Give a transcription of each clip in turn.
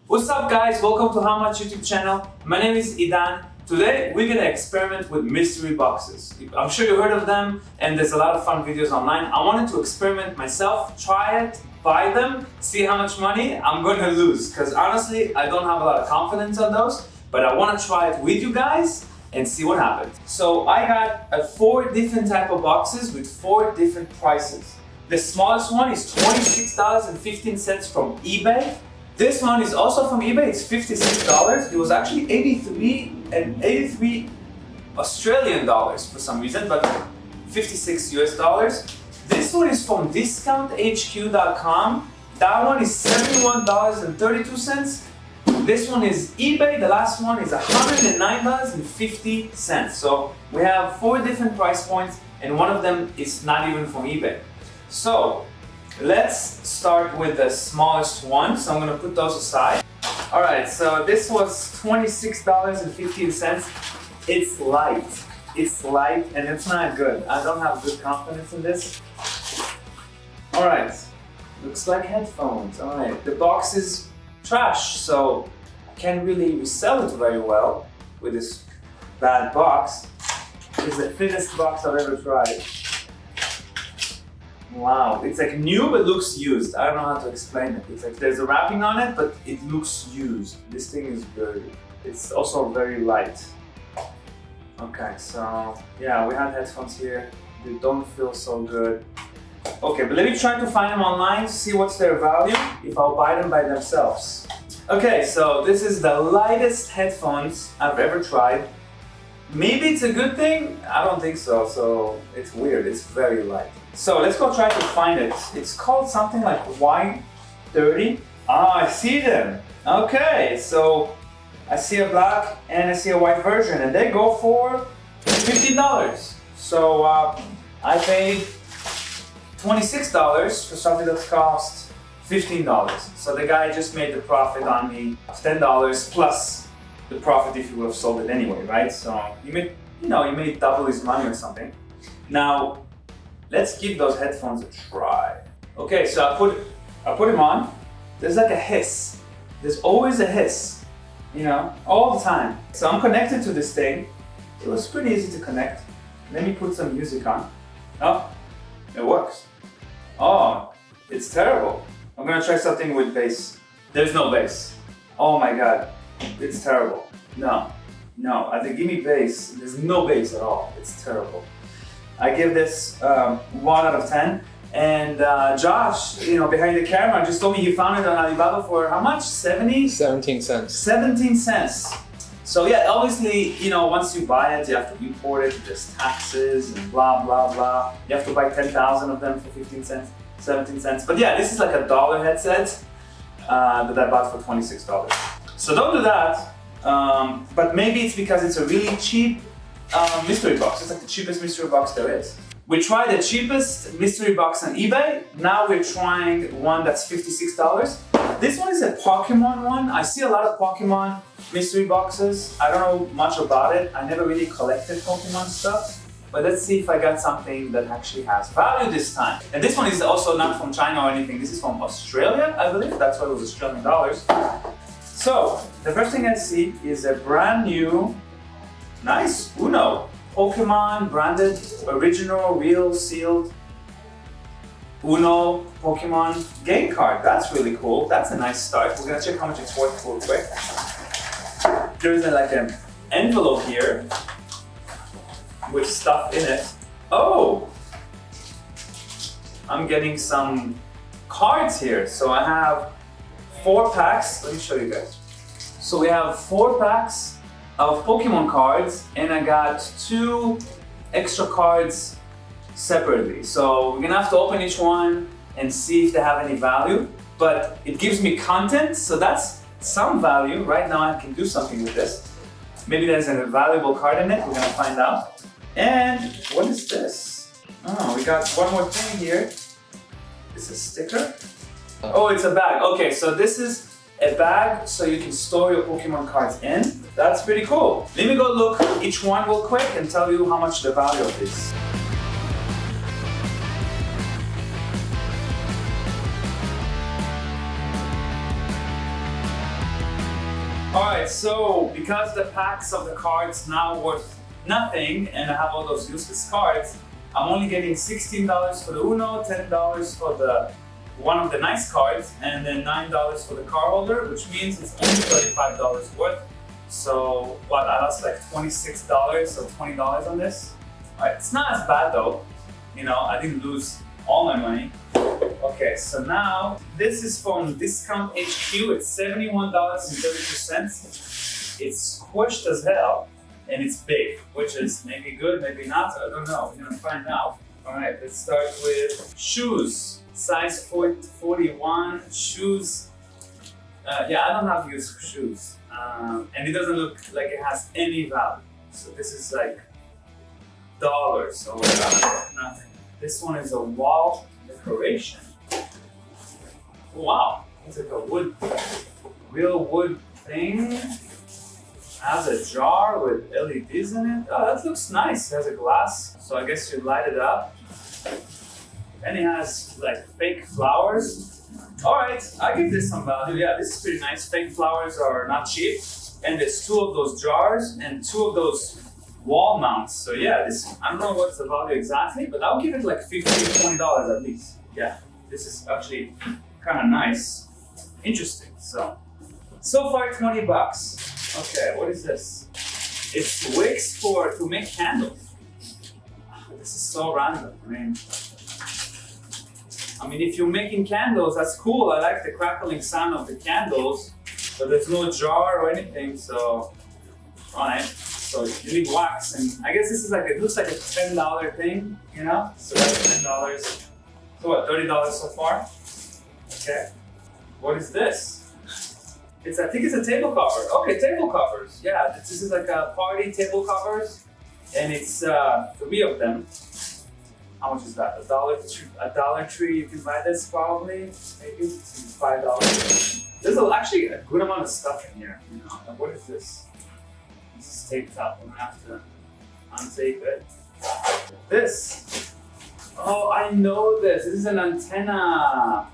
What's up guys, welcome to How Much YouTube channel. My name is Idan. Today we're gonna experiment with mystery boxes. I'm sure you heard of them and there's a lot of fun videos online. I wanted to experiment myself, try it, buy them, see how much money I'm gonna lose. Because honestly, I don't have a lot of confidence on those, but I wanna try it with you guys and see what happens. So I got 4 different type of boxes with 4 different prices. The smallest one is $26.15 from eBay. This one is also from eBay, it's $56. It was actually 83 Australian dollars for some reason, but 56 US dollars. This one is from discounthq.com. That one is $71.32. This one is eBay, the last one is $109.50. So we have 4 different price points and one of them is not even from eBay. So let's start with the smallest one. So I'm gonna put those aside. All right, so this was $26.15. It's light and it's not good. I don't have good confidence in this. All right, looks like headphones. All right, the box is trash, so I can't really resell it very well with this bad box. It's the thinnest box I've ever tried. Wow, it's like new but looks used. I don't know how to explain it. It's like there's a wrapping on it, but it looks used. This thing is dirty. It's also very light. Okay, so yeah, we have headphones here. They don't feel so good. Okay, but let me try to find them online, see what's their value, if I'll buy them by themselves. Okay, so this is the lightest headphones I've ever tried. Maybe it's a good thing? I don't think so, so it's weird, it's very light. So let's go try to find it. It's called something like Y30. Ah, I see them. Okay, so I see a black and I see a white version and they go for $15. So I paid $26 for something that cost $15. So the guy just made the profit on me of $10 plus the profit if you would have sold it anyway, right? So you made double his money or something. Now, let's give those headphones a try. Okay, so I put them on. There's like a hiss. There's always a hiss, all the time. So I'm connected to this thing. It was pretty easy to connect. Let me put some music on. Oh, it works. Oh, it's terrible. I'm gonna try something with bass. There's no bass. Oh my God, it's terrible. No, I think give me bass. There's no bass at all. It's terrible. I give this 1 out of 10. And Josh, behind the camera, just told me he found it on Alibaba for how much? 17 cents. 17 cents. So yeah, obviously, once you buy it, you have to import it. There's taxes and blah, blah, blah. You have to buy 10,000 of them for 15 cents, 17 cents. But yeah, this is like a $1 headset that I bought for $26. So don't do that. But maybe it's because it's a really cheap mystery box. It's like the cheapest mystery box there is. We tried the cheapest mystery box on eBay. Now we're trying one that's $56. This one is a Pokemon one. I see a lot of Pokemon mystery boxes. I don't know much about it. I never really collected Pokemon stuff. But let's see if I got something that actually has value this time. And this one is also not from China or anything. This is from Australia, I believe. That's why it was Australian dollars. So the first thing I see is a brand new nice Uno, Pokemon branded, original, real, sealed Uno Pokemon game card. That's really cool. That's a nice start. We're gonna check how much it's worth real quick. There's like an envelope here with stuff in it. Oh, I'm getting some cards here. So I have 4 packs. Let me show you guys. So we have 4 packs of Pokemon cards and I got 2 extra cards separately. So we're gonna have to open each one and see if they have any value, but it gives me content, so that's some value. Right now I can do something with this. Maybe there's a valuable card in it, we're gonna find out. And what is this? Oh, we got one more thing here. It's a sticker. Oh, it's a bag. Okay, so this is a bag so you can store your Pokemon cards in. That's pretty cool. Let me go look each one real quick and tell you how much the value of this. Alright, so because the packs of the cards now worth nothing and I have all those useless cards, I'm only getting $16 for the Uno, $10 for the one of the nice cards, and then $9 for the card holder, which means it's only $35 worth. So what, I lost like $26, so $20 on this. Alright, it's not as bad though. You know, I didn't lose all my money. Okay, so now this is from Discount HQ. It's $71.32. It's squished as hell and it's big, which is maybe good, maybe not. I don't know. We're gonna find out. All right, let's start with shoes. Size 41 shoes. Yeah, I don't have to use shoes, and it doesn't look like it has any value. So this is like dollars or whatever. Nothing. This one is a wall decoration. Wow, it's like a real wood thing. Has a jar with LEDs in it. Oh, that looks nice. It has a glass, so I guess you light it up. And it has like fake flowers. All right, I give this some value. Yeah, this is pretty nice. Fake flowers are not cheap. And there's 2 of those jars and 2 of those wall mounts. So yeah, this, I don't know what's the value exactly, but I'll give it like $15, $20 at least. Yeah, this is actually kind of nice. Interesting. So far 20 bucks. Okay, what is this? It's wicks to make candles. This is so random. I mean, if you're making candles, that's cool. I like the crackling sound of the candles, but there's no jar or anything, so, alright. So you need wax, and I guess this is like, it looks like a $10 thing, you know? So that's $10. So what, $30 so far? Okay. What is this? I think it's a table cover. Okay, table covers. Yeah, this is like a party table covers, and it's 3 of them. How much is that? A Dollar Tree. You can buy this probably, maybe it's $5. There's actually a good amount of stuff in here. You know, and what is this? This is taped up. I'm gonna have to untape it. This. Oh, I know this. This is an antenna.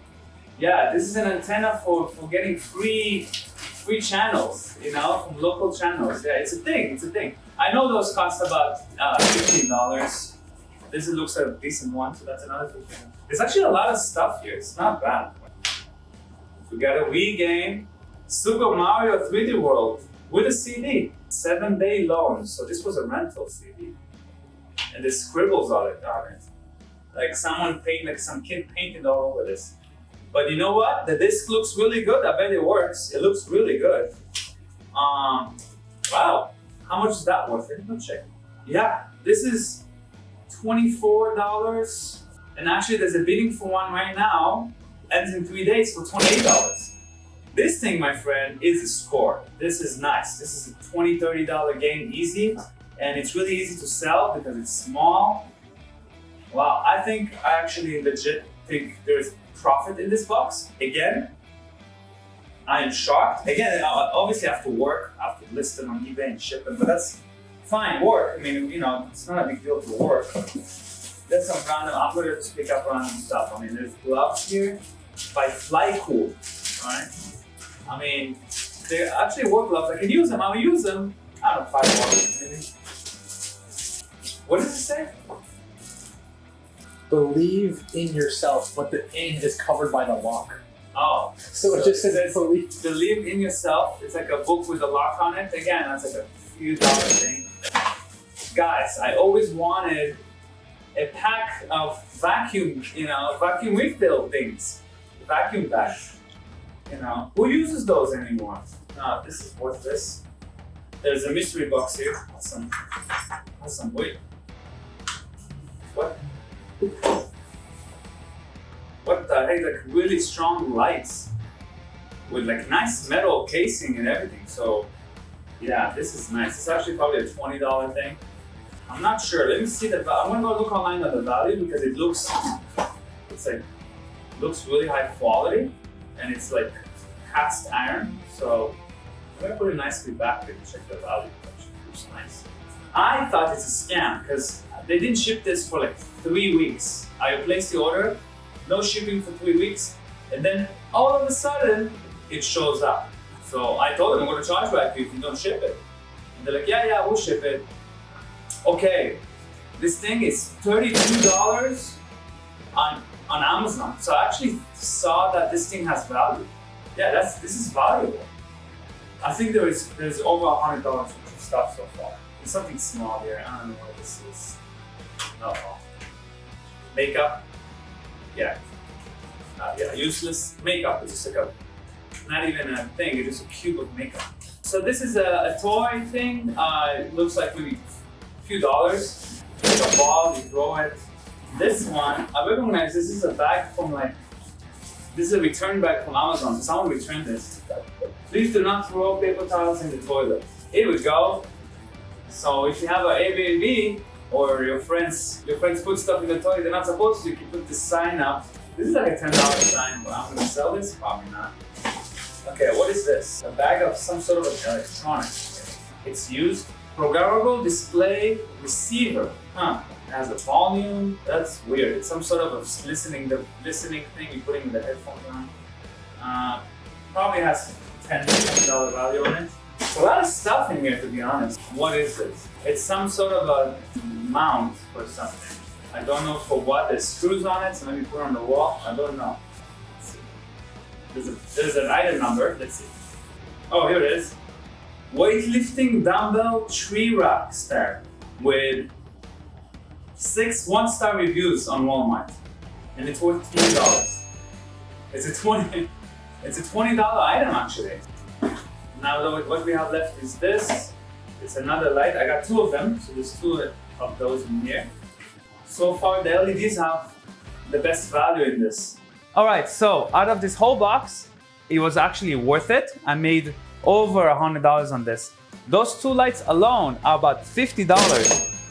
Yeah, this is an antenna for getting free channels, you know, from local channels. Yeah, it's a thing. I know those cost about $15. This looks like a decent one, so that's another $15. There's actually a lot of stuff here. It's not bad. We got a Wii game, Super Mario 3D World with a CD, 7-day loan. So this was a rental CD, and there's scribbles on it. Like someone some kid painted all over this. But you know what? The disc looks really good. I bet it works. It looks really good. Wow. How much is that worth? Let me check. Yeah, this is $24. And actually, there's a bidding for one right now. Ends in 3 days for $28. This thing, my friend, is a score. This is nice. This is a $20, $30 game easy. And it's really easy to sell because it's small. Wow, I actually legit think there's profit in this box. Again, I am shocked. Again, obviously I have to work, I have to list them on eBay and ship them, but that's fine, work. I mean, you know, it's not a big deal to work. There's some random, I'm gonna just pick up random stuff. I mean, there's gloves here by Flycool, right? I mean, they're actually work gloves. I can use them, I'll use them. I don't know, $5 maybe. What does it say? Believe in yourself, but the "in" is covered by the lock. Oh. So it just says believe in yourself. It's like a book with a lock on it. Again, that's like a few dollar thing. Guys, I always wanted a pack of vacuum refill things. Vacuum bags. You know, who uses those anymore? No, this is worth this. There's a mystery box here. That's some weight. What? What the heck? Like really strong lights with like nice metal casing and everything. So yeah, this is nice. It's actually probably a $20 thing. I'm not sure. Let me see the value. I'm gonna go look online at the value because it looks really high quality and it's like cast iron. So I'm gonna put it nicely back there and check the value. Actually, it looks nice. I thought it's a scam because they didn't ship this for like 3 weeks. I placed the order, no shipping for 3 weeks, and then all of a sudden it shows up. So I told them I'm gonna charge back you if you don't ship it. And they're like, yeah, we'll ship it. Okay, this thing is $32 on Amazon. So I actually saw that this thing has value. Yeah, this is valuable. I think there's over $100 worth of stuff so far. There's something small here. I don't know what this is. No. Makeup. Yeah. Useless makeup. It's just like not even a thing. It's just a cube of makeup. So this is a toy thing. It looks like maybe a few dollars. Like a ball, you throw it. This one, I recognize this is a bag from this is a return bag from Amazon. So someone returned this. Please do not throw paper towels in the toilet. Here we go. So if you have an Airbnb or your friends put stuff in the toilet they're not supposed to, you can put this sign up. This is like a $10 sign, but I'm gonna sell this? Probably not. Okay, what is this? A bag of some sort of electronics. It's used. Programmable display receiver. It has a volume. That's weird. It's some sort of a listening thing you're putting the headphones on. Probably has $10 value on it. There's a lot of stuff in here, to be honest. What is this? It's some sort of a mount or something. I don't know for what. There's screws on it, so maybe put it on the wall. I don't know. Let's see. There's an item number. Let's see. Oh, here it is. Weightlifting dumbbell tree rack stand with 6 one-star reviews on Walmart, and it's worth $20. It's a $20 item actually. Now what we have left is this. It's another light. I got 2 of them, so there's 2 of those in here. So far the LEDs have the best value in this. All right, so out of this whole box, it was actually worth it. I made over $100 on this. Those 2 lights alone are about $50.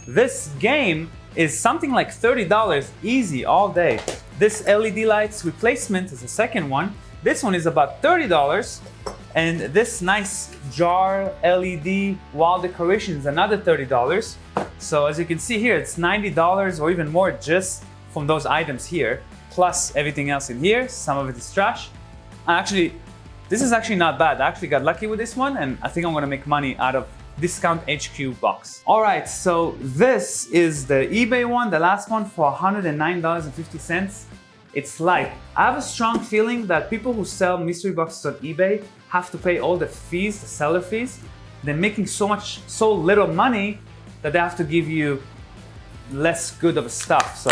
This game is something like $30 easy all day. This LED lights replacement is the second one. This one is about $30. And this nice jar LED wall decoration is another $30. So as you can see here, it's $90 or even more just from those items here, plus everything else in here. Some of it is trash. Actually, this is actually not bad. I actually got lucky with this one, and I think I'm gonna make money out of Discount HQ box. All right, so this is the eBay one, the last one for $109.50. It's light. I have a strong feeling that people who sell mystery boxes on eBay have to pay all the fees, the seller fees. They're making so little money that they have to give you less good of stuff. So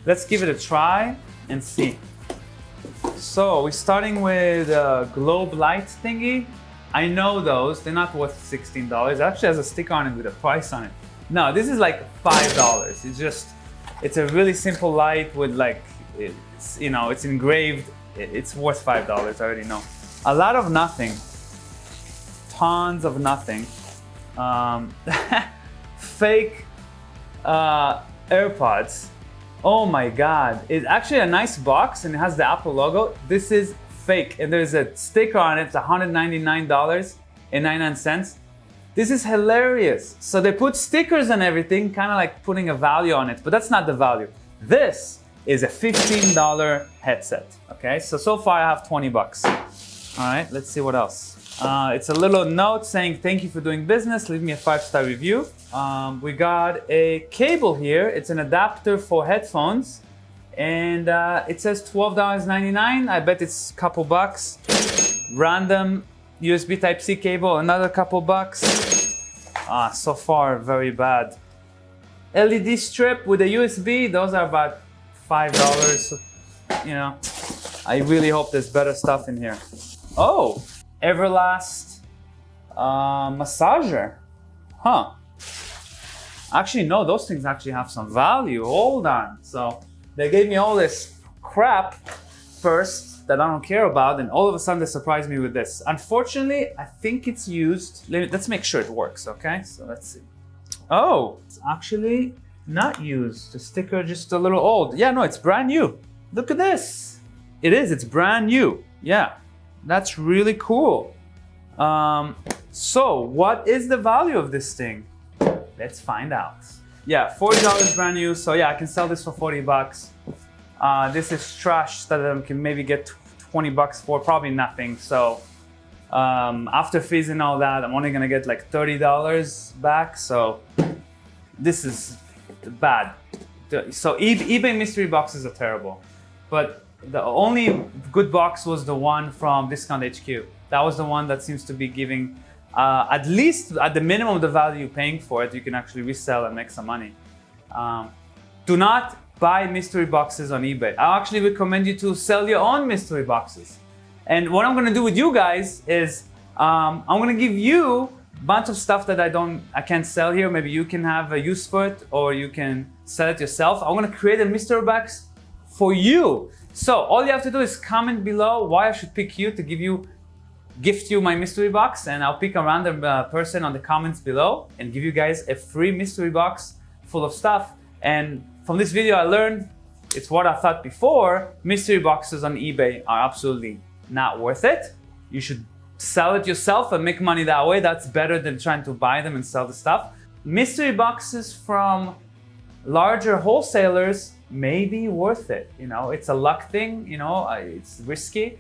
let's give it a try and see. So we're starting with a globe light thingy. I know those, they're not worth $16. It actually has a sticker on it with a price on it. No, this is like $5. It's a really simple light with it's engraved. It's worth $5, I already know. A lot of nothing. Tons of nothing. Fake AirPods. Oh my God. It's actually a nice box and it has the Apple logo. This is fake and there's a sticker on it. It's $199.99. This is hilarious. So they put stickers and everything, kind of like putting a value on it, but that's not the value. This is a $15 headset. Okay, so far I have 20 bucks. All right, let's see what else. It's a little note saying, thank you for doing business. Leave me a 5-star review. We got a cable here. It's an adapter for headphones. And it says $12.99. I bet it's a couple bucks. Random USB Type-C cable, another couple bucks. So far, very bad. LED strip with a USB, those are about $5. So, I really hope there's better stuff in here. Oh, Everlast massager. Huh. Actually, no, those things actually have some value. Hold on. So they gave me all this crap first that I don't care about, and all of a sudden they surprised me with this. Unfortunately, I think it's used. Let's make sure it works, okay? So let's see. Oh, it's actually not used. The sticker just a little old. Yeah, no, it's brand new. Look at this. It's brand new. Yeah, that's really cool. So what is the value of this thing? Let's find out. Yeah, $40 brand new. So yeah, I can sell this for 40 bucks. This is trash that I can maybe get 20 bucks for, probably nothing. So After fees and all that, I'm only gonna get like $30 back. So this is bad. So eBay mystery boxes are terrible. But the only good box was the one from Discount HQ. That was the one that seems to be giving at least at the minimum the value you're paying for it. You can actually resell and make some money. Do not buy mystery boxes on eBay. I actually recommend you to sell your own mystery boxes. And what I'm gonna do with you guys is I'm gonna give you a bunch of stuff that I can't sell here. Maybe you can have a use for it, or you can sell it yourself. I'm gonna create a mystery box for you. So all you have to do is comment below why I should pick you to gift you my mystery box, and I'll pick a random person on the comments below and give you guys a free mystery box full of stuff. And from this video I learned, it's what I thought before, mystery boxes on eBay are absolutely not worth it. You should sell it yourself and make money that way. That's better than trying to buy them and sell the stuff. Mystery boxes from larger wholesalers may be worth it. You know, it's a luck thing, you know, it's risky.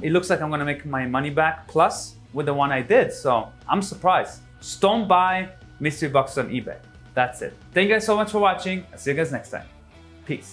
It looks like I'm gonna make my money back plus with the one I did. So I'm surprised. Just don't buy mystery boxes on eBay. That's it. Thank you guys so much for watching. I'll see you guys next time. Peace.